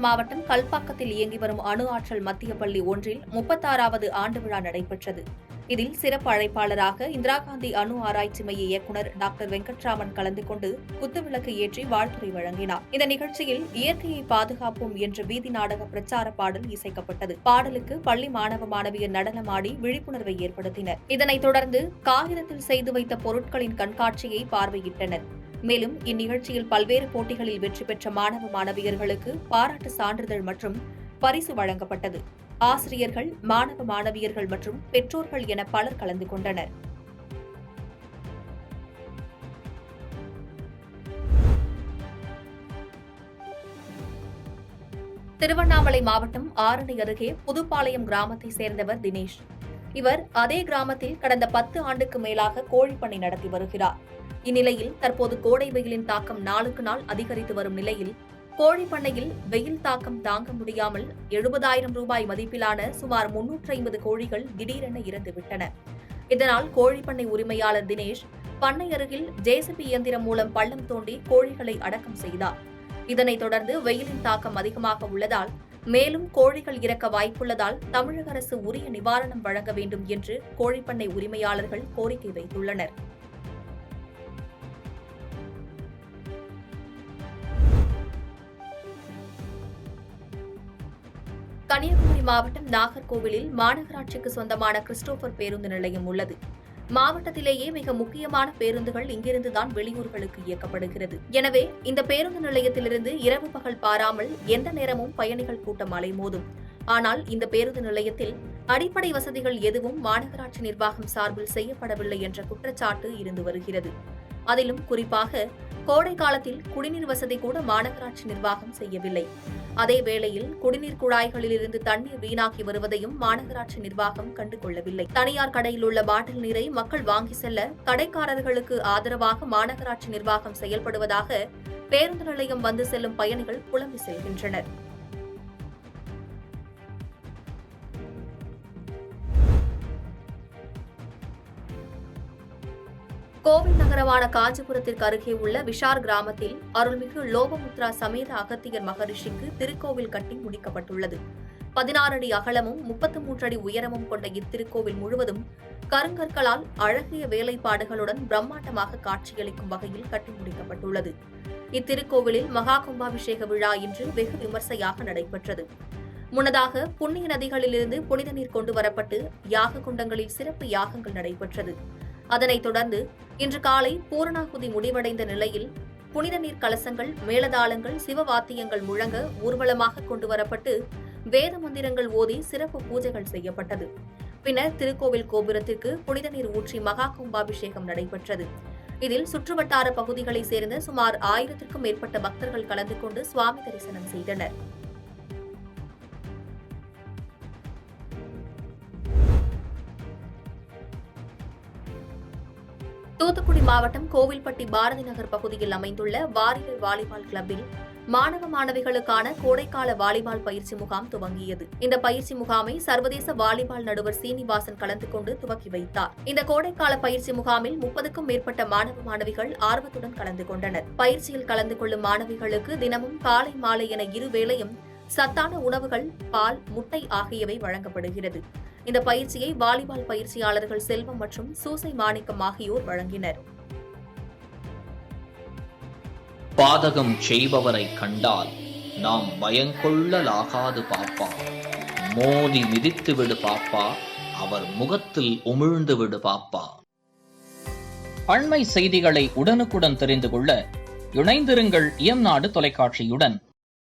மாவட்டம் கல்பாக்கத்தில் இயங்கி வரும் அணு ஆற்றல் மத்திய பள்ளி ஒன்றில் 36வது ஆண்டு விழா நடைபெற்றது. இதில் சிறப்பு அழைப்பாளராக இந்திரா காந்தி அணு ஆராய்ச்சி மைய இயக்குநர் டாக்டர் வெங்கட்ராமன் கலந்து கொண்டு குத்துவிளக்கு ஏற்றி வாழ்த்துரை வழங்கினார். இந்த நிகழ்ச்சியில் இயற்கையை பாதுகாப்போம் என்ற வீதி நாடக பிரச்சார பாடல் இசைக்கப்பட்டது. பாடலுக்கு பள்ளி மாணவ மாணவியர் நடனமாடி விழிப்புணர்வை ஏற்படுத்தினர். இதனைத் தொடர்ந்து காகிதத்தில் செய்து வைத்த பொருட்களின் கண்காட்சியை பார்வையிட்டனர். மேலும் இந்நிகழ்ச்சியில் பல்வேறு போட்டிகளில் வெற்றி பெற்ற மாணவ மாணவியர்களுக்கு பாராட்டு சான்றிதழ் மற்றும் பரிசு வழங்கப்பட்டது. ஆசிரியர்கள், மாணவ மாணவியர்கள் மற்றும் பெற்றோர்கள் என பலர் கலந்து கொண்டனர். திருவண்ணாமலை மாவட்டம் ஆரணி அருகே புதுப்பாளையம் கிராமத்தை சேர்ந்தவர் தினேஷ். இவர் அதே கிராமத்தில் கடந்த 10 ஆண்டுக்கு மேலாக கோழிப்பண்ணை நடத்தி வருகிறார். இந்நிலையில் தற்போது கோடை வெயிலின் தாக்கம் நாளுக்கு நாள் அதிகரித்து வரும் நிலையில் கோழிப்பண்ணையில் வெயில் தாக்கம் தாங்க முடியாமல் 70,000 ரூபாய் மதிப்பிலான சுமார் 350 கோழிகள் திடீரென இறந்துவிட்டன. இதனால் கோழிப்பண்ணை உரிமையாளர் தினேஷ் பண்ணை அருகில் ஜேசிபி இயந்திரம் மூலம் பள்ளம் தோண்டி கோழிகளை அடக்கம் செய்தார். இதனைத் தொடர்ந்து வெயிலின் தாக்கம் அதிகமாக உள்ளதால் மேலும் கோழிகள் இறக்க வாய்ப்புள்ளதால் தமிழக அரசு உரிய நிவாரணம் வழங்க வேண்டும் என்று கோழிப்பண்ணை உரிமையாளர்கள் கோரிக்கை வைத்துள்ளனர். கன்னியாகுமரி மாவட்டம் நாகர்கோவிலில் மாநகராட்சிக்கு சொந்தமான கிறிஸ்டோபர் பேருந்து நிலையம் உள்ளது. மாவட்டத்திலேயே மிக முக்கியமான பேருந்துகள் இங்கிருந்துதான் வெளியூர்களுக்கு இயக்கப்படுகிறது. எனவே இந்த பேருந்து நிலையத்திலிருந்து இரவு பகல் பாராமல் எந்த நேரமும் பயணிகள் கூட்டம் அலைமோதும். ஆனால் இந்த பேருந்து நிலையத்தில் அடிப்படை வசதிகள் எதுவும் மாநகராட்சி நிர்வாகம் சார்பில் செய்யப்படவில்லை என்ற குற்றச்சாட்டு இருந்து வருகிறது. அதிலும் குறிப்பாக கோடை காலத்தில் குடிநீர் வசதி கூட மாநகராட்சி நிர்வாகம் செய்யவில்லை. அதே வேளையில் குடிநீர் குழாய்களில் இருந்து தண்ணீர் வீணாகி வருவதையும் மாநகராட்சி நிர்வாகம் கண்டுகொள்ளவில்லை. தனியார் கடையில் உள்ள பாட்டில் நீரை மக்கள் வாங்கி செல்ல கடைக்காரர்களுக்கு ஆதரவாக மாநகராட்சி நிர்வாகம் செயல்படுவதாக பேருந்து நிலையம் வந்து செல்லும் பயணிகள் புலம்பி செல்கின்றனர். கோவில் நகரமான காஞ்சிபுரத்திற்கு அருகே உள்ள விஷார் கிராமத்தில் அருள்மிகு லோபமுத்ரா சமேத அகத்தியர் மகரிஷிக்கு திருக்கோவில் கட்டி முடிக்கப்பட்டுள்ளது. 16 அடி அகலமும் 33 அடி உயரமும் கொண்ட இத்திருக்கோவில் முழுவதும் கருங்கற்களால் அழகிய வேலைப்பாடுகளுடன் பிரம்மாண்டமாக காட்சியளிக்கும் வகையில் கட்டி முடிக்கப்பட்டுள்ளது. இத்திருக்கோவிலில் மகா கும்பாபிஷேக விழா இன்று வெகு விமர்சையாக நடைபெற்றது. முன்னதாக புண்ணிய நதிகளிலிருந்து புனித நீர் கொண்டு வரப்பட்டு யாக குண்டங்களில் சிறப்பு யாகங்கள் நடைபெற்றது. அதனைத் தொடர்ந்து இன்று காலை பூரணாகுதி முடிவடைந்த நிலையில் புனித நீர் கலசங்கள், மேளதாளங்கள், சிவவாத்தியங்கள் முழங்க ஊர்வலமாக கொண்டுவரப்பட்டு வேத மந்திரங்கள் ஓதி சிறப்பு பூஜைகள் செய்யப்பட்டது. பின்னர் திருக்கோவில் கோபுரத்திற்கு புனித நீர் ஊற்றி மகா கும்பாபிஷேகம் நடைபெற்றது. இதில் சுற்றுவட்டார பகுதிகளைச் சேர்ந்த சுமார் 1000க்கும் மேற்பட்ட பக்தர்கள் கலந்து கொண்டு சுவாமி தரிசனம் செய்தனர். தூத்துக்குடி மாவட்டம் கோவில்பட்டி பாரதி நகர் பகுதியில் அமைந்துள்ள வாரியர் வாலிபால் கிளப்பில் மாணவ மாணவிகளுக்கான கோடைக்கால வாலிபால் பயிற்சி முகாம் துவங்கியது. இந்த பயிற்சி முகாமை சர்வதேச வாலிபால் நடுவர் சீனிவாசன் கலந்து கொண்டு துவக்கி வைத்தார். இந்த கோடைக்கால பயிற்சி முகாமில் 30க்கும் மேற்பட்ட மாணவ மாணவிகள் ஆர்வத்துடன் கலந்து கொண்டனர். பயிற்சியில் கலந்து கொள்ளும் மாணவிகளுக்கு தினமும் காலை மாலை என இருவேளையும் சத்தான உணவுகள், பால், முட்டை ஆகியவை வழங்கப்படுகிறது. இந்த பயிற்சியை வாலிபால் பயிற்சியாளர்கள் செல்வம் மற்றும் சூசை மாணிக்கம் ஆகியோர் வழங்கினர். பாதகம் செய்பவரை கண்டால் நாம் பயங்கொள்ளலாகாது பாப்பா, மோதி மிதித்து விடு பாப்பா, அவர் முகத்தில் உமிழ்ந்து விடு பாப்பா. அண்மை செய்திகளை உடனுக்குடன் தெரிந்து கொள்ள இணைந்திருங்கள் இயம்நாடு தொலைக்காட்சியுடன்.